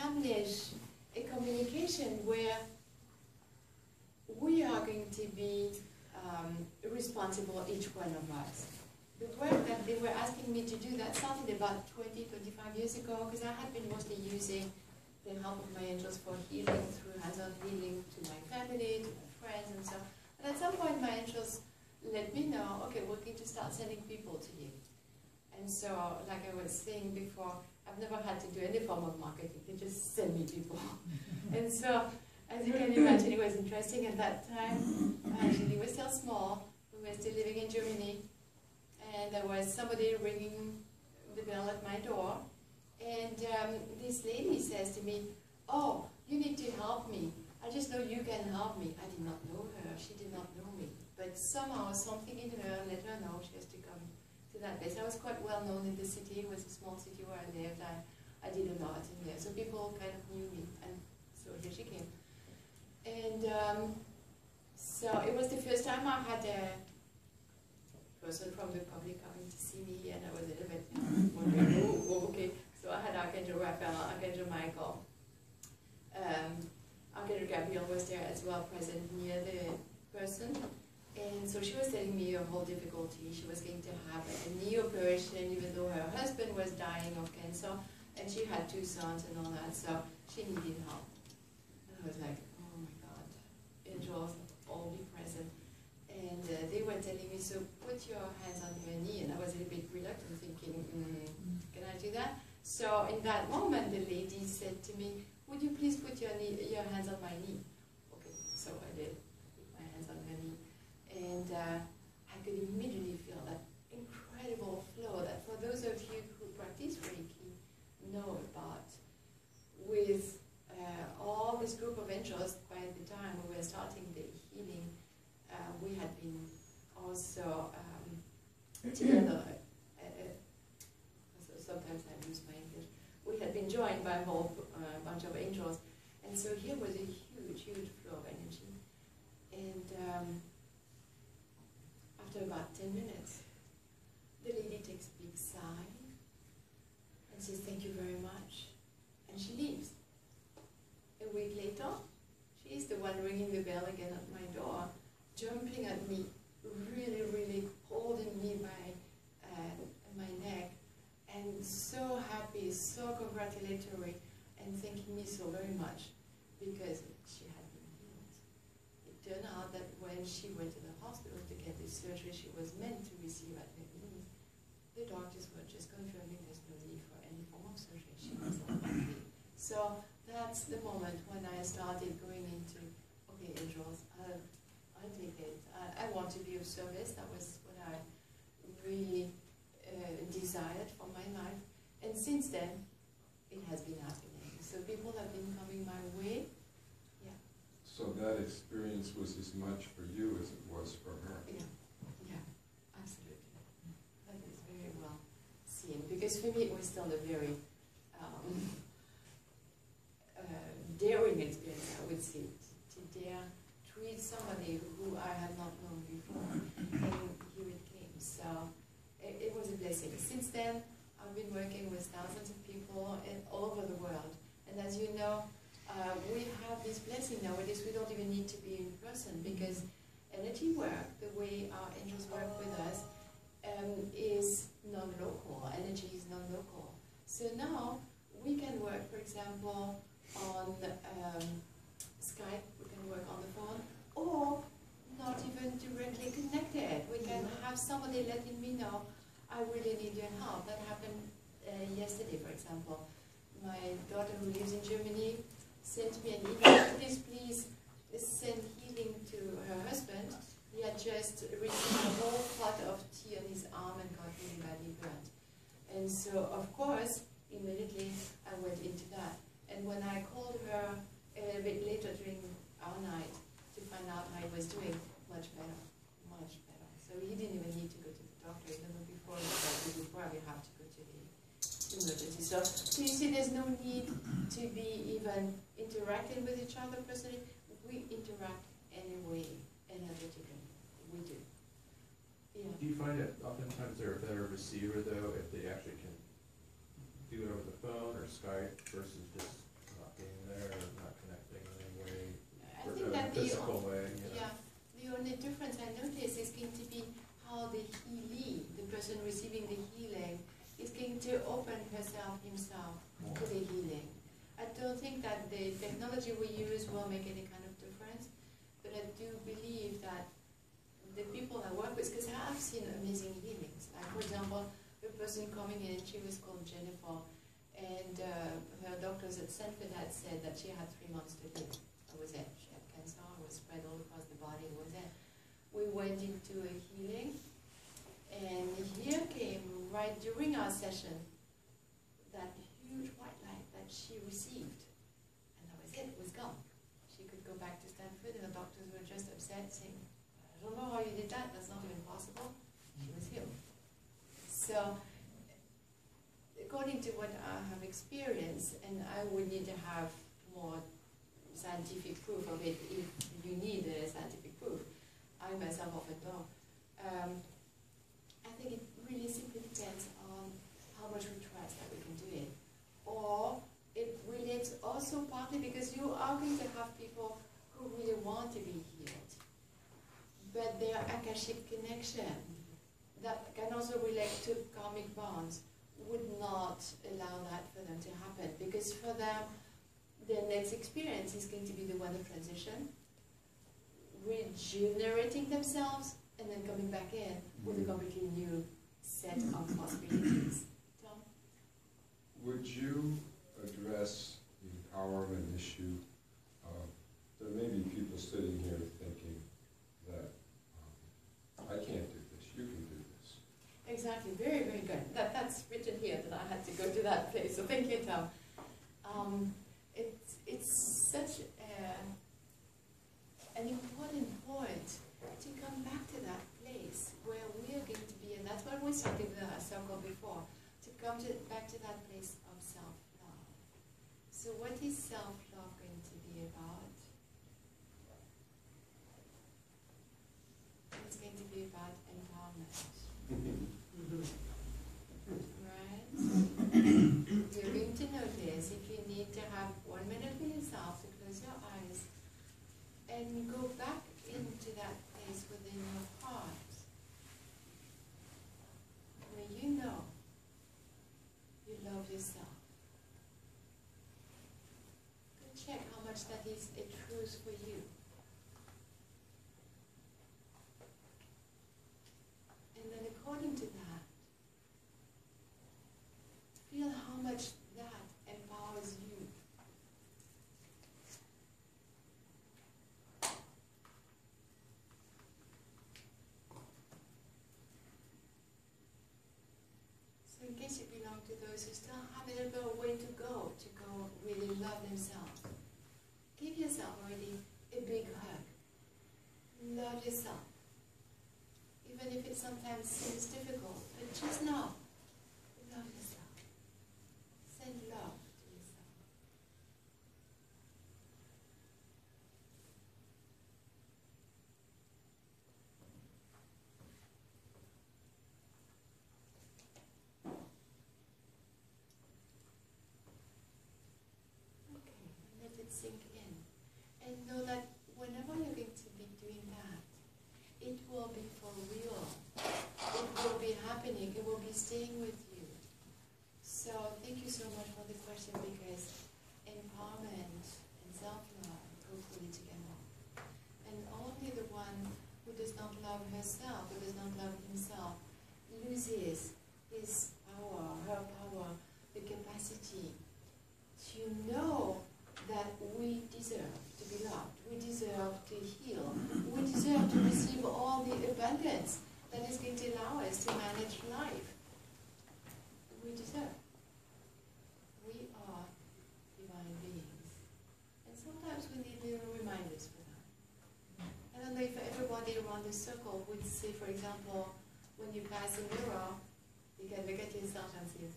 establish a communication where we are going to be responsible, each one of us. The work that they were asking me to do, that started about 20, 25 years ago, because I had been mostly using the help of my angels for healing, through hands-on healing to my family, to my friends, and so on. But at some point, my angels let me know, okay, we're going to start sending people to you. And so, like I was saying before, I've never had to do any form of marketing. They just send me people. And so, as you can imagine, it was interesting at that time. Actually, we were still small. We were still living in Germany. And there was somebody ringing the bell at my door. And this lady says to me, oh, you need to help me. I just know you can help me. I did not know her. She did not know me. But somehow, something in her let her know she has to come to that place. I was quite well known in the city. It was a small city where I lived. I did a lot in there. So people kind of knew me. And so here she came. And so it was the first time I had a person from the public coming to see me, and I was a little bit wondering, oh, okay. So I had Archangel Raphael, Archangel Michael. Archangel Gabriel was there as well, present near the person. And so she was telling me her whole difficulty. She was going to have a knee operation, even though her husband was dying of cancer, and she had 2 sons and all that, so she needed help. And I was like, oh my God, angels all be present. And they were telling me, so put your hands on her knee, and I was a little bit reluctant, thinking, can I do that? So in that moment, the lady said to me, would you please put your hands on my knee? Okay, so I did, put my hands on her knee. And I could immediately feel that incredible flow that for those of you who practice Reiki know about. With all this group of angels, by the time we were starting the healing, we had been also together. Sometimes I lose my English. We had been joined by a whole bunch of angels, and so here was a huge, huge flow of energy. And after about 10 minutes, the lady takes a big sigh and says, "Thank you very much," and she leaves. A week later, she's the one ringing the bell again at my door, jumping at me, really, really holding me by my neck, and so happy, so congratulatory, and thanking me so very much because she had been healed. It turned out that when she went to the hospital to get this surgery she was meant to receive at her knee, the doctors were just confirming there's no need for any form of surgery. She was not likely. So that's the moment when I started going into, okay, angels, I'll take it. I want to be of service. That was what I really desired for my life. And since then, it has been happening. So people have been coming my way. Yeah. So that experience was as much for you as it was for her. Yeah. Yeah, absolutely. That is very well seen. Because for me, it was still a very daring experience, I would say, to dare treat somebody who I had not known before. And here it came. So it was a blessing. Since then, I've been working with thousands of people all over the world. And as you know, we have this blessing nowadays. We don't even need to be in person because energy work, the way our angels work with us, is non-local. Energy is non-local. So now we can work, for example, on Skype, we can work on the phone, or not even directly connected. We can have somebody letting me know, I really need your help. That happened yesterday, for example. My daughter who lives in Germany sent me an email, please send healing to her husband. He had just received a whole pot of tea on his arm and got really badly burnt. And so, of course, immediately I went into that. And when I called her a little bit later during our night to find out how he was doing, much better, much better. So he didn't even need to go to the doctor, even though before he said he would probably have to go to the emergency. So you see, there's no need to be even interacting with each other personally. We interact anyway, energetically. We do. Yeah. Do you find that oftentimes they're a better receiver, though, if they actually can do it over the phone or Skype versus just physical way. Yeah, the only difference I notice is going to be how the healee, the person receiving the healing, is going to open himself to the healing. I don't think that the technology we use will make any kind of difference, but I do believe that the people I work with, because I've seen amazing healings. Like, for example, the person coming in, she was called Jennifer, and her doctors at Stanford had said that she had 3 months to live. That was it. She had cancer, it was spread all across the body, it was it. We went into a healing, and here came, right during our session, that huge white light that she received. And that was it, it was gone. She could go back to Stanford, and the doctors were just upset, saying, I don't know how you did that, that's not even possible. She was healed. So, according to what I have experienced, and I would need to have more scientific proof of it if you need a scientific proof. I myself often don't. I think it really simply depends on how much we trust that we can do it. Or it relates also partly because you are going to have people who really want to be healed, but their akashic connection that can also relate to karmic bonds would not allow that for them to happen, because for them their next experience is going to be the one of transition, regenerating themselves, and then coming back in with a completely new set of possibilities. Tom? Would you address the empowerment issue? There may be people sitting here thinking that I can't do this, you can do this. Exactly, very, very good. That's written here that I had to go to that place, so thank you, Tom. It's such an important point to come back to that place where we are going to be, and that's what we started with our circle before, to come back to that place of self-love. So what is self-love going to be about? It's going to be about empowerment. Right? You're going to notice if you need to have 1 minute for yourself to close your eyes and go back into that place within your heart where you know you love yourself. Go check how much that is a truth for you. And then according to that, feel how much that empowers you. So in case you belong to those who still have a little way to go really love themselves, give yourself already a big hug. Love yourself. Even if it sometimes seems difficult, but just know, love yourself. Send love to yourself. Okay, let it sink in. And know that whenever you're going to be doing that, it will be for real. It will be happening. It will be staying with you. So thank you so much for the question, because empowerment and self-love go fully together. And only the one who does not love herself, who does not love himself, loses his power, her power, the capacity to know that we deserve to be loved, we deserve to heal, we deserve to receive all the abundance that is going to allow us to manage life. We deserve. We are divine beings. And sometimes we need little reminders for that. I don't know if everybody around the circle would say, for example, when you pass a mirror, you can look at yourself and say,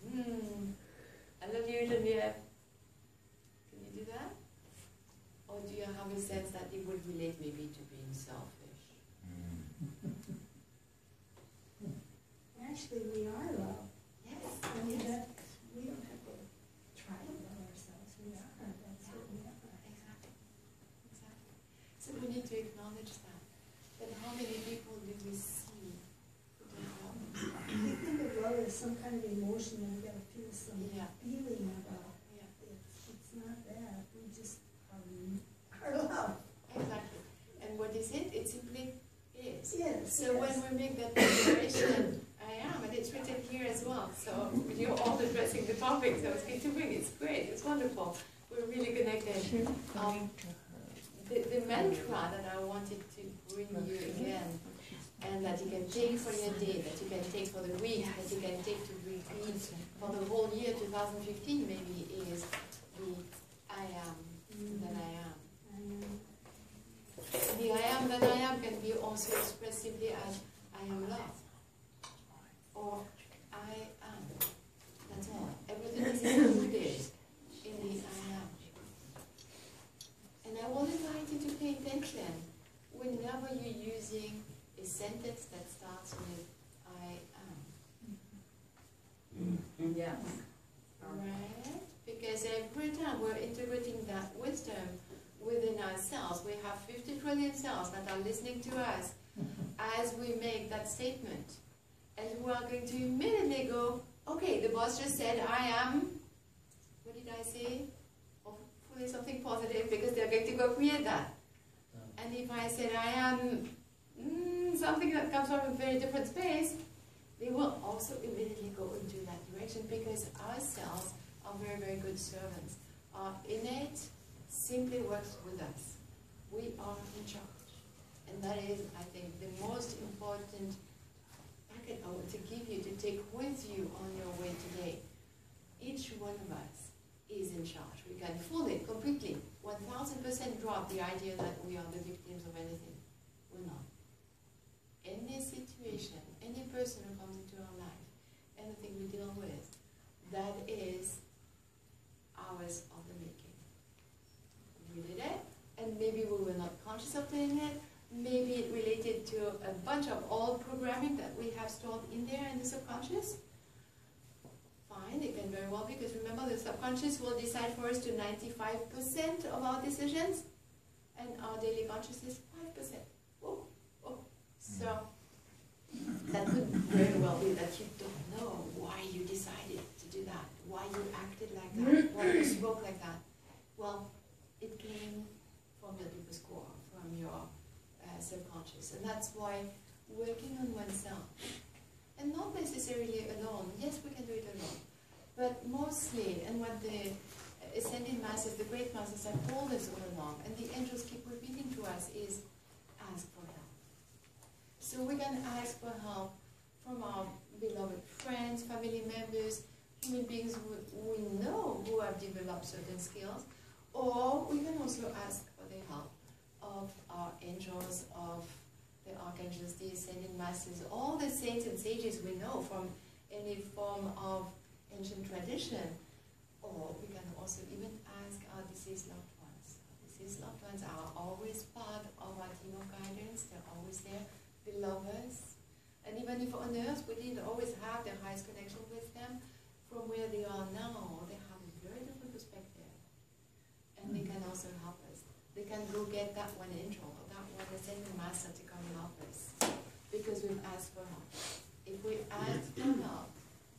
I love you, Geneviève. Can you do that? Or do you have a sense that it would relate maybe to being selfish? Actually, we are loved. Yes. I mean, Yes. we don't have to try to love ourselves. We are. That's what we are. Exactly. Exactly. So when you some kind of emotion, and we gotta feel some Yeah. feeling about Yeah. it. It's not that, we just are love. Exactly. And what is it? It simply is. Yes. So when we make that declaration, I am, and it's written here as well. So you're all addressing the topic, so it's good to bring. It's great. It's wonderful. We're really connected. The mantra that I wanted to bring you again, and that you can take for your day, that you can take for the week, that you can take to repeat for the whole year 2015 maybe, is the I am that I am. The I am that I am can be also expressed simply as I am love, or I am. That's all. Everything is included in the I am. And I will invite you to pay attention whenever you're using a sentence that starts with I am. Yes. Right? Because every time we're integrating that wisdom within ourselves, we have 50 trillion cells that are listening to us as we make that statement. And we are going to immediately go, okay, the boss just said I am, what did I say? Hopefully something positive, because they're going to go create that. And if I said I am something that comes from a very different space, they will also immediately go into that direction, because our cells are very, very good servants. Our innate simply works with us. We are in charge. And that is, I think, the most important packet I want to give you, to take with you on your way today. Each one of us is in charge. We can fully, completely, 1000% drop the idea that we are the victims of anything. We're not. Any situation, any person who comes into our life, anything we deal with, that is ours of the making. We did it, and maybe we were not conscious of doing it. Maybe it related to a bunch of old programming that we have stored in there in the subconscious. Fine, it can very well be, because remember, the subconscious will decide for us to 95% of our decisions, and our daily consciousness 5%. Oh. So that could very well be that you don't know why you decided to do that, why you acted like that, why you spoke like that. Well, it came from your deepest core, from your subconscious. And that's why working on oneself, and not necessarily alone, yes, we can do it alone, but mostly, and what the ascended masters, the great masters have told us all along, and the angels keep repeating to us, is ask for help. So we can ask for help from our beloved friends, family members, human beings we know who have developed certain skills, or we can also ask for the help of our angels, of the archangels, the ascended masters, all the saints and sages we know from any form of ancient tradition. Or we can also even ask our deceased loved ones. Our deceased loved ones are always part of our team of guidance. They're always there. They love us. And even if on earth we didn't always have the highest connection with them, from where they are now, they have a very different perspective. And they can also help us. They can go get that one angel or that one ascended master to come and help us, because we've asked for help. If we ask for help,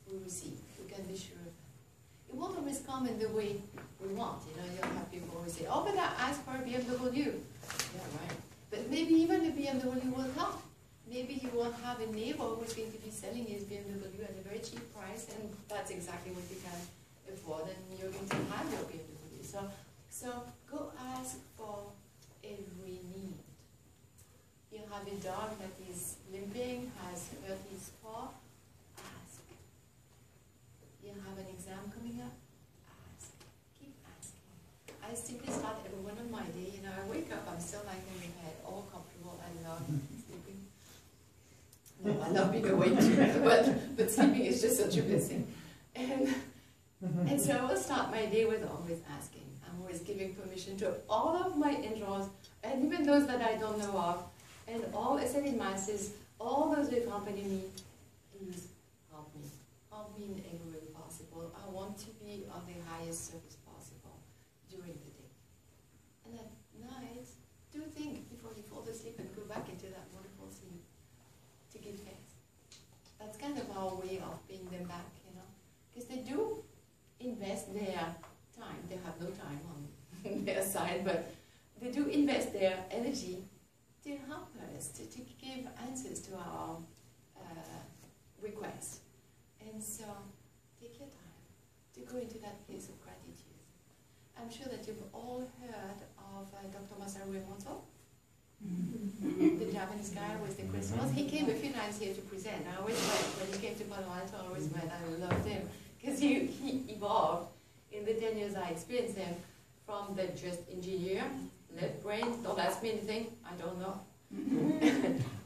we receive. We can be sure of that. It won't always come in the way we want. You know, you'll have people who say, "Oh, but I asked for a BMW." Yeah, right. But maybe even a BMW will help. Maybe you will have a neighbor who's going to be selling his BMW at a very cheap price, and that's exactly what you can afford, and you're going to have your BMW. So go ask for every need. You have a dog that is limping, has hurt his paw, ask. You have an exam coming up, ask. Keep asking. I simply start every one of my day, you know, I wake up, I'm still lying on my bed, all comfortable, I love sleeping. No, I love being awake too, but sleeping is just such a blessing. And so I will start my day with always asking. I'm always giving permission to all of my angels, and even those that I don't know of, and all ascended masters, all those who accompany me, please help me. Help me in every way possible. I want to be of the highest service possible during the day. And at night, do think before you fall asleep and go back into that wonderful sleep, to give thanks. That's kind of our way of paying them back technology to help us, to give answers to our requests. And so, take your time to go into that place of gratitude. I'm sure that you've all heard of Dr. Masaru Emoto, the Japanese guy with the crystals. He came a few times here to present. I always went, when he came to Palo Alto, I always went, I loved him, because he evolved in the 10 years I experienced him from the just engineer, left brain, don't ask me anything, I don't know,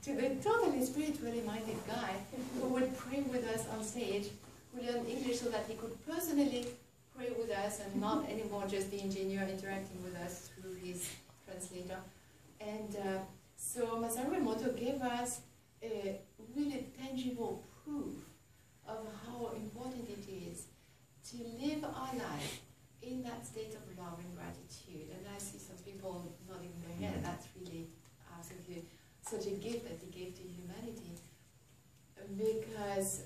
to the totally spiritually minded guy who would pray with us on stage, who learned English so that he could personally pray with us and not anymore just the engineer interacting with us through his translator. And so Masaru Emoto gave us a really tangible proof of how important it is to live our life in that state of love and gratitude. And I see some people nodding their head. That's really absolutely such a gift that he gave to humanity, because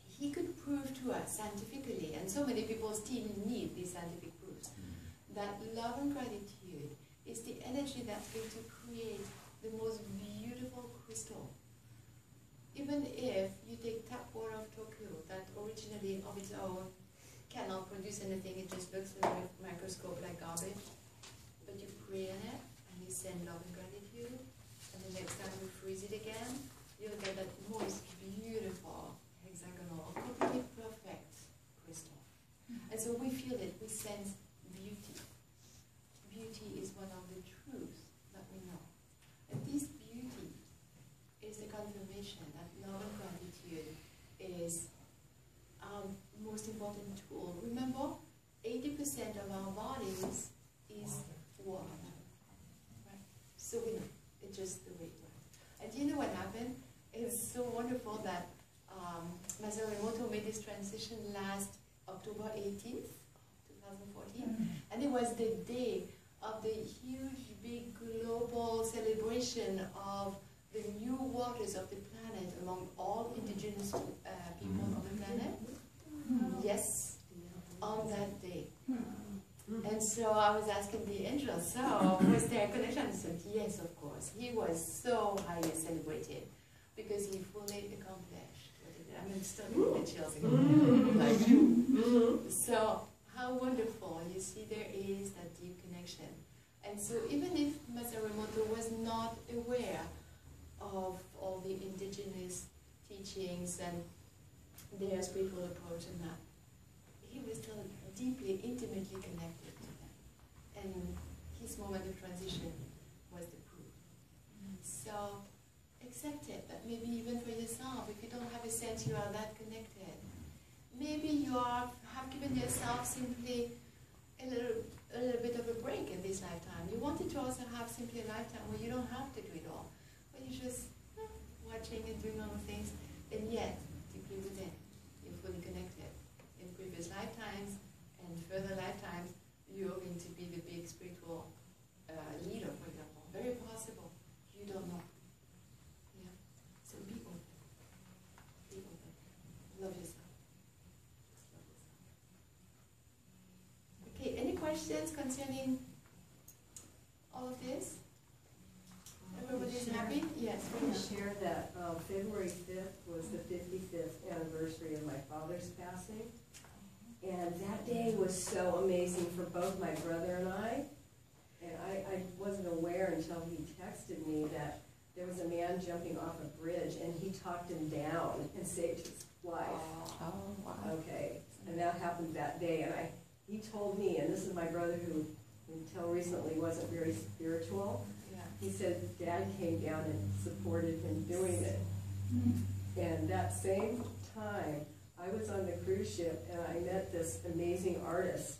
he could prove to us scientifically, and so many people still need these scientific proofs, that love and gratitude is the energy that's going to create the most beautiful crystal. Even if you take tap water of Tokyo, that originally of its own cannot produce anything, it just looks in a microscope like garbage, but you pray in it, and you send love and gratitude, and the next time you freeze it again, you'll get that most beautiful, hexagonal, completely perfect crystal. And so we feel it, we sense beauty. Beauty is one of the truths that we know. And this beauty is the confirmation that love and gratitude is our most important tool. Remember, 80% of our bodies is water. Right? So we know, it's just the way it works. And do you know what happened? It's so wonderful that Masaru Emoto made this transition last October 18th, 2014. And it was the day of the huge, big global celebration of the new waters of the planet among all indigenous people on the planet. Yes, on that day. And so I was asking the angel, so was there a connection? He said, yes, of course. He was so highly celebrated because he fully accomplished what he did. I mean, still getting the chills again. Like, so how wonderful. You see, there is that deep connection. And so even if Masaru Emoto was not aware of all the indigenous teachings and their spiritual approach and that, he was still deeply, intimately connected to them. And his moment of transition was the proof. So accept it, that maybe even for yourself, if you don't have a sense you are that connected, maybe you have given yourself simply a little bit of a break in this lifetime. You wanted to also have simply a lifetime where you don't have to do it all, where you're just watching and doing all the things, and yet, deeply within, you're fully connected. In previous lifetimes and further lifetimes, you're going to be the big spiritual leader, for example. Very possible. You don't know. Yeah. So be open. Be open. Love yourself. Just love yourself. Okay, any questions concerning all of this? Everybody's happy? Yes. I want to share that February 5th was the 55th anniversary of my father's passing. And that day was so amazing for both my brother and I. And I wasn't aware until he texted me that there was a man jumping off a bridge and he talked him down and saved his life. Oh, wow. Okay, and that happened that day. And he told me, and this is my brother who until recently wasn't very spiritual. Yeah. He said Dad came down and supported him doing it. And that same time, I was on the cruise ship and I met this amazing artist.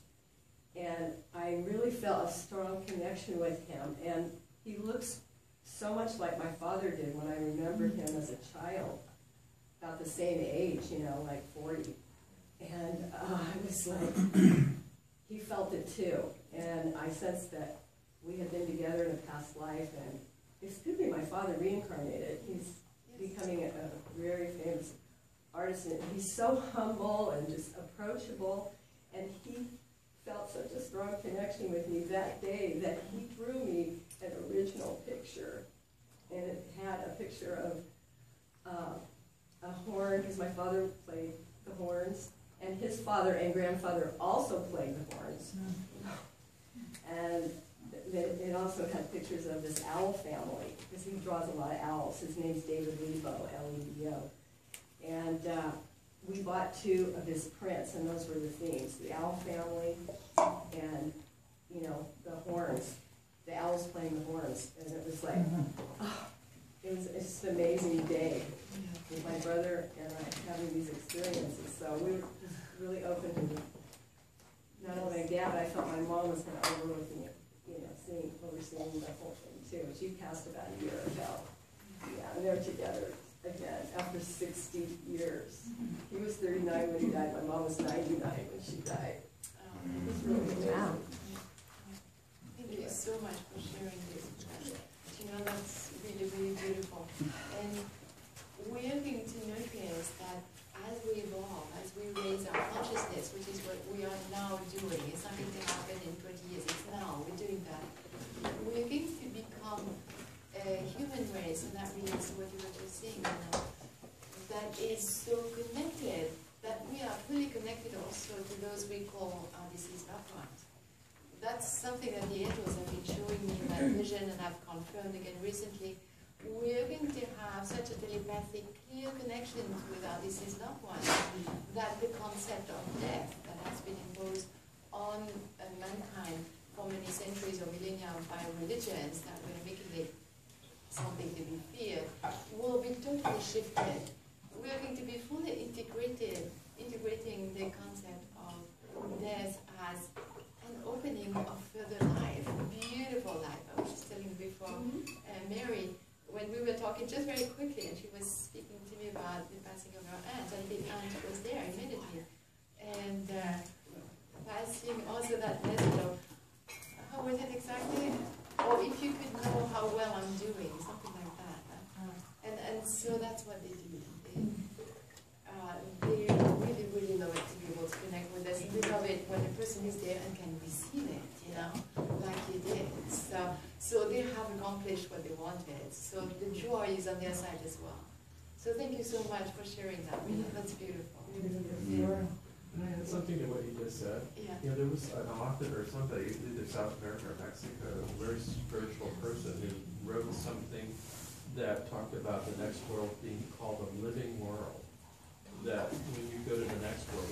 And I really felt a strong connection with him. And he looks so much like my father did when I remembered him as a child, about the same age, you know, like 40. And I was like, he felt it too. And I sensed that we had been together in a past life. And excuse me, my father reincarnated. He's becoming a very famous artist. And he's so humble and just approachable. And he felt such a strong connection with me that day that he drew me an original picture, and it had a picture of a horn, because my father played the horns, and his father and grandfather also played the horns. And it also had pictures of this owl family, because he draws a lot of owls. His name's David Lebo, L-E-B-O. And we bought 2 of his prints, and those were the themes: the owl family and, you know, the horns, the owls playing the horns. And it was like, oh, it's just an amazing day with my brother and I having these experiences. So we were just really open to not only my dad, but I felt my mom was kind of overlooking it, you know, overseeing the whole thing too. She passed about a year ago. Yeah, and they're together again after 60 years. He was 39 when he died. My mom was 99 when she died. It was really amazing. Wow. Thank you so much for sharing this. You know, that's really, really beautiful. And we're going to notice that as we evolve, as we raise our consciousness, which is what we are now doing, it's not going to happen in 20 years, it's now, we're doing that. We're going to become a human race, and that relates to what you were just saying, that is so connected, that we are fully connected also to those we call our deceased loved ones. That's something that the angels have been showing me in that vision, and I've confirmed again recently. We're going to have such a telepathic, clear connection with our deceased loved ones that the concept of death that has been imposed on mankind for many centuries or millennia by religions that were making it something to be feared will be totally shifted. We're going to be fully integrating the concept of death as an opening of further life, beautiful life. I was just telling before, Mary, when we were talking just very quickly, and she was speaking to me about the passing of her aunt, and the aunt was there immediately, and passing also that message of, how was it exactly? Or if you could know how well I'm doing, something like that. And so that's what they do. They really, really love it to be able to connect with us. They love it when a person is there and can receive it, you know, like you did. So they have accomplished what they wanted. So the joy is on their side as well. So thank you so much for sharing that. That's beautiful. Can I add something to what you just said? Yeah. You know, there was an author or somebody, either South America or Mexico, a very spiritual person who wrote something that talked about the next world being called a living world. That when you go to the next world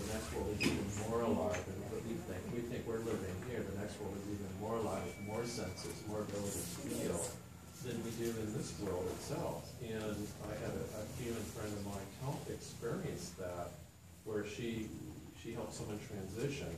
is even more alive than what we think. We think we're living here. The next world is even more alive, with more senses, more ability to feel than we do in this world itself. And I had a human friend of mine experience that, where she helped someone transition,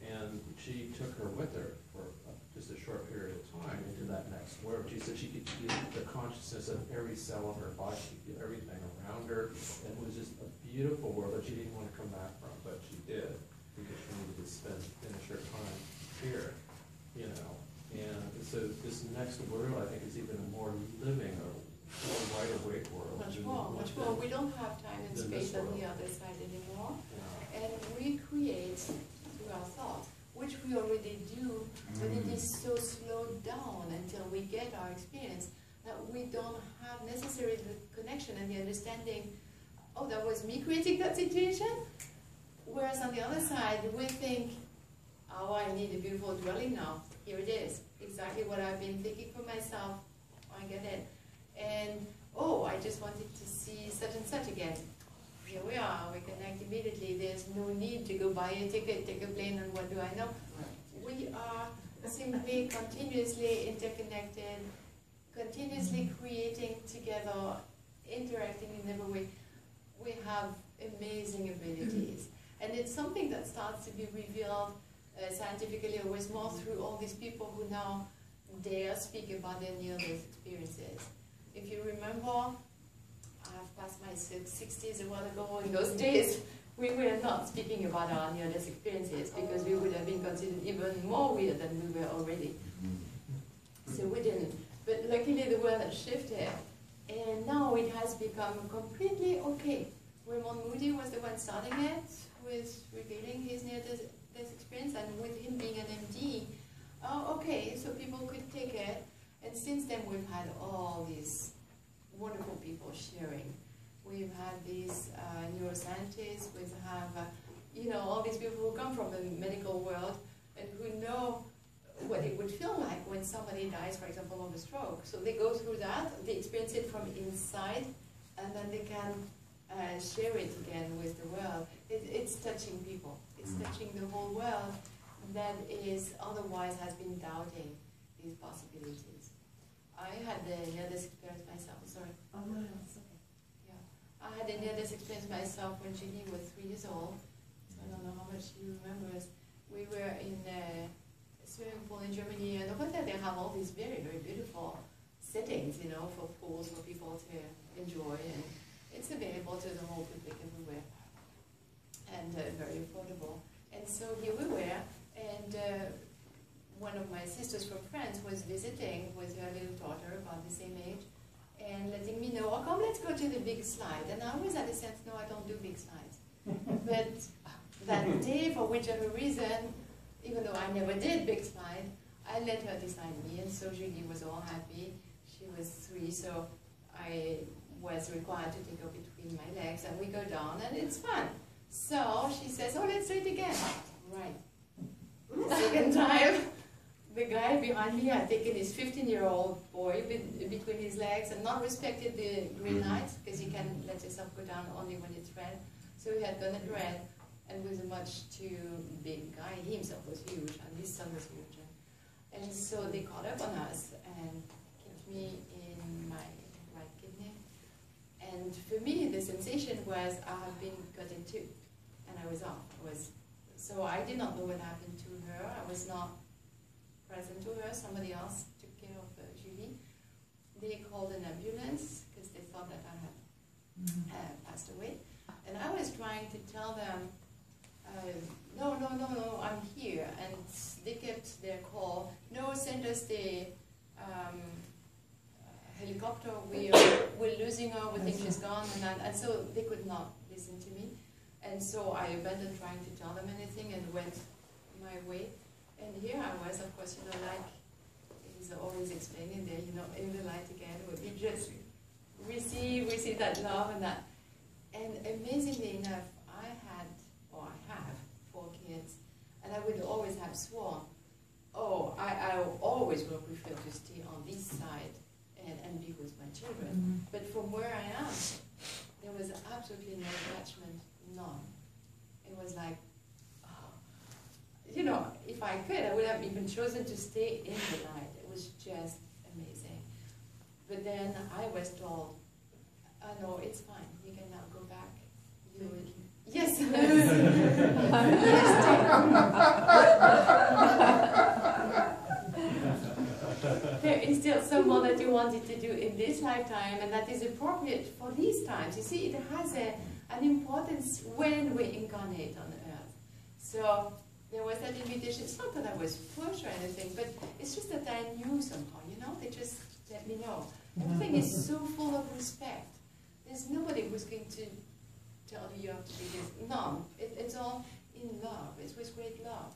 and she took her with her for just a short period of time into that next world. She said she could feel the consciousness of every cell of her body, she could feel everything around her. It was just a beautiful world that she didn't want to come back from, but she did, because she needed to finish her time here, you know. And so this next world, I think, is even a more living, a more wide awake world. Much more. We don't have time and space on the other side anymore. Yeah. And we create through our thoughts, which we already do, but it is so slowed down until we get our experience that we don't have necessarily the connection and the understanding, oh, that was me creating that situation? Whereas on the other side, we think, oh, I need a beautiful dwelling now. Here it is. Exactly what I've been thinking for myself. I get it. And, oh, I just wanted to see such and such again. Here we are. We connect immediately. There's no need to go buy a ticket, take a plane, and what do I know? We are simply continuously interconnected, continuously creating together, interacting in every way. We have amazing abilities. And it's something that starts to be revealed scientifically always more through all these people who now dare speak about their near-death experiences. If you remember, I've passed my 60s a while ago. In those days, we were not speaking about our near-death experiences because we would have been considered even more weird than we were already. So we didn't. But luckily, the world has shifted. And now it has become completely okay. Raymond Moody was the one starting it with revealing his near-death experience, and with him being an MD, Oh, okay, so people could take it. And since then we've had all these wonderful people sharing. We've had these neuroscientists, we have, you know, all these people who come from the medical world and who know what it would feel like when somebody dies, for example, of a stroke. So they go through that, they experience it from inside, and then they can share it again with the world. It's touching people. It's touching the whole world that is otherwise has been doubting these possibilities. I had the near-death experience myself, sorry. Oh, no, it's okay. Yeah. I had a near-death experience myself when Julie was 3 years old. So I don't know how much you remember us. We were in a swimming pool in Germany, and over there they have all these very, very beautiful settings, you know, for pools for people to enjoy, and it's available to the whole public everywhere, and very affordable. And so here we were, and one of my sisters from France was visiting with her little daughter about the same age, and letting me know, oh, come, let's go to the big slide. And I was at a sense, no, I don't do big slides. But that day, for whichever reason, even though I never did big slide, I let her decide me, and so Julie was all happy. She was 3, so I was required to take her between my legs, and we go down, and it's fun. So she says, oh, let's do it again. Right. Second time, the guy behind me had taken his 15-year-old boy between his legs and not respected the green light, because you can let yourself go down only when it's red. So he had gone at red, and was a much too big guy. He himself was huge, and his son was huge. And so they caught up on us and kicked me in my right kidney. And for me, the sensation was I have been cut in two, and I was off. So I did not know what happened to her. I was not present to her. Somebody else took care of Julie. They called an ambulance because they thought that I had passed away. And I was trying to tell them, no, I'm here. And they kept their call. No, send us the helicopter. We're losing her. We think she's gone. And so they could not listen to me. And so I abandoned trying to tell them anything and went my way. And here I was, of course, you know, like he's always explaining there, you know, in the light again, where you just receive that love and that. And amazingly enough, I have 4 kids, and I would always have sworn, oh, I always will prefer to stay on this side and be with my children. But from where I am, there was absolutely no attachment, none. It was like, you know, if I could, I would have even chosen to stay in the light. It was just amazing. But then I was told, no, it's fine. You can now go back. Yes. There is still some more that you wanted to do in this lifetime, and that is appropriate for these times. You see, it has an importance when we incarnate on earth. So there was that invitation. It's not that I was pushed or anything, but it's just that I knew somehow, you know, they just let me know. Everything is so full of respect. There's nobody who's going to tell you have to be this. No, it's all in love. It's with great love.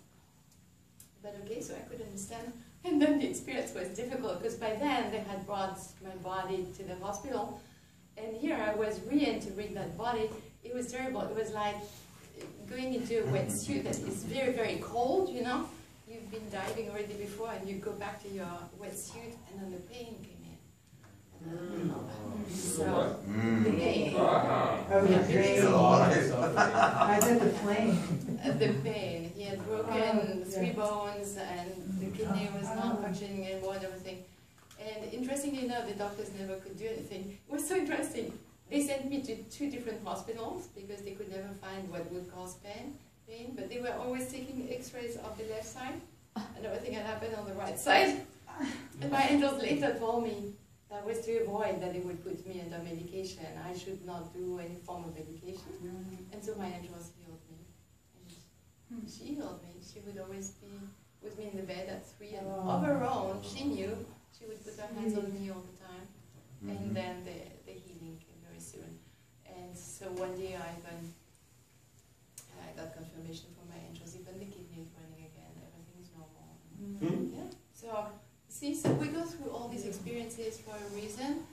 But okay, so I could understand. And then the experience was difficult, because by then they had brought my body to the hospital. And here I was re-entering that body. It was terrible. It was like going into a wetsuit that is very, very cold, you know. You've been diving already before, and you go back to your wetsuit, and then the pain came in. So, the pain. Oh, the pain. I did the plane. The pain. He had broken 3 bones, and the kidney was not functioning anymore and everything. And interestingly enough, the doctors never could do anything. It was so interesting. They sent me to 2 different hospitals because they could never find what would cause pain, but they were always taking x-rays of the left side, and everything had happened on the right side. And my angels later told me that was to avoid that they would put me under medication. I should not do any form of medication. And so my angels healed me. And she healed me. She would always be with me in the bed at 3, and of her own, she knew, she would put her hands on me all the time. And then the healing came very soon. And so one day I got confirmation from my angels, even the kidney is running again, everything is normal. Yeah. a reason.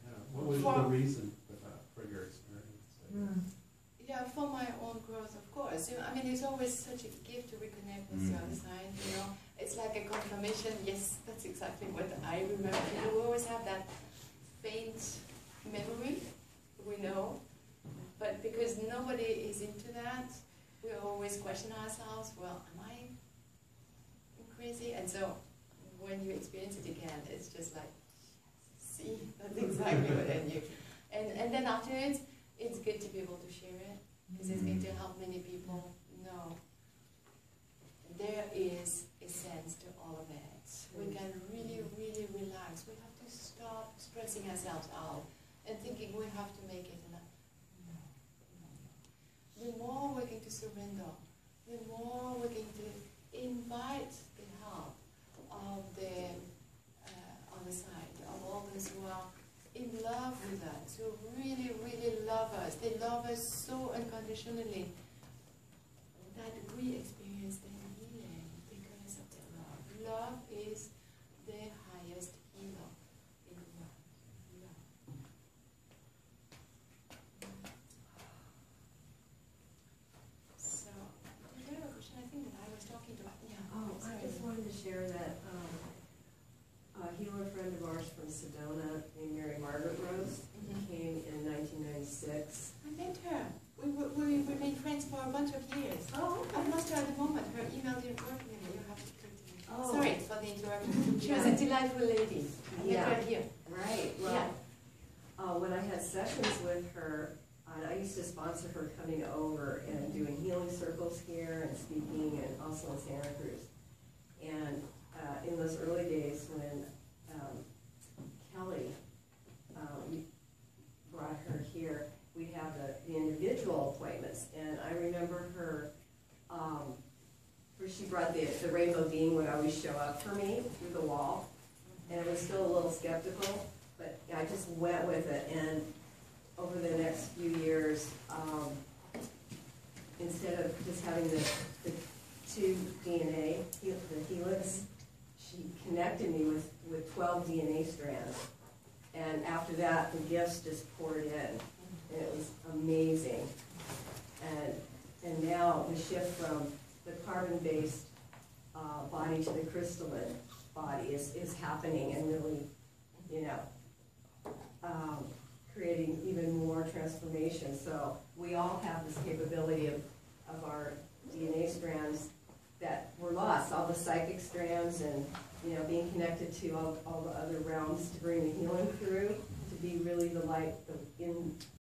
Yeah. What was For- the reason for that, for your experience? Yeah, for my own growth, of course. You know, I mean, it's always such a gift to reconnect with the other side, you know. It's like a confirmation. Yes, that's exactly what I remember. You know, we always have that faint memory, we know. But because nobody is into that, we always question ourselves, well, am I crazy? And so when you experience it again, it's just like, see, that's exactly what I knew. And then afterwards, it's good to be able to share it, because it's going to help many people know there is a sense to all of it. We can really, really relax. We have to stop stressing ourselves out and thinking we have to make it enough. The more we're going to surrender, the more we're going to invite the help of the other side, of all those who are in love with us, who really, really love us. They love us so unconditionally that we experience their healing because of their love. Love is the highest healer in the world. Love. So, did you have a question? I think that I was talking to. Yeah. Oh, I sorry. just wanted to share that a healer friend of ours from Sedona named Mary Margaret Rose came in 1996. I met her. We've been friends for a bunch of years. Oh, I lost her at the moment. Her email didn't work anymore. You have to talk to me. Oh. Sorry for the interruption. She was a delightful lady. I met her here. Right. Well, when I had sessions with her, I used to sponsor her coming over and doing healing circles here and speaking, and also in Santa Cruz. And in those early days when Kelly brought her here, we have the individual appointments, and I remember her, she brought the rainbow being would always show up for me through the wall, and I was still a little skeptical, but I just went with it, and over the next few years, instead of just having the two DNA, the helix, she connected me with 12 DNA strands. And after that, the gifts just poured in. And it was amazing. And now the shift from the carbon-based body to the crystalline body is happening and really, you know, creating even more transformation. So we all have this capability of our DNA strands that were lost, all the psychic strands, and you know, being connected to all the other realms to bring the healing through, to be really the light in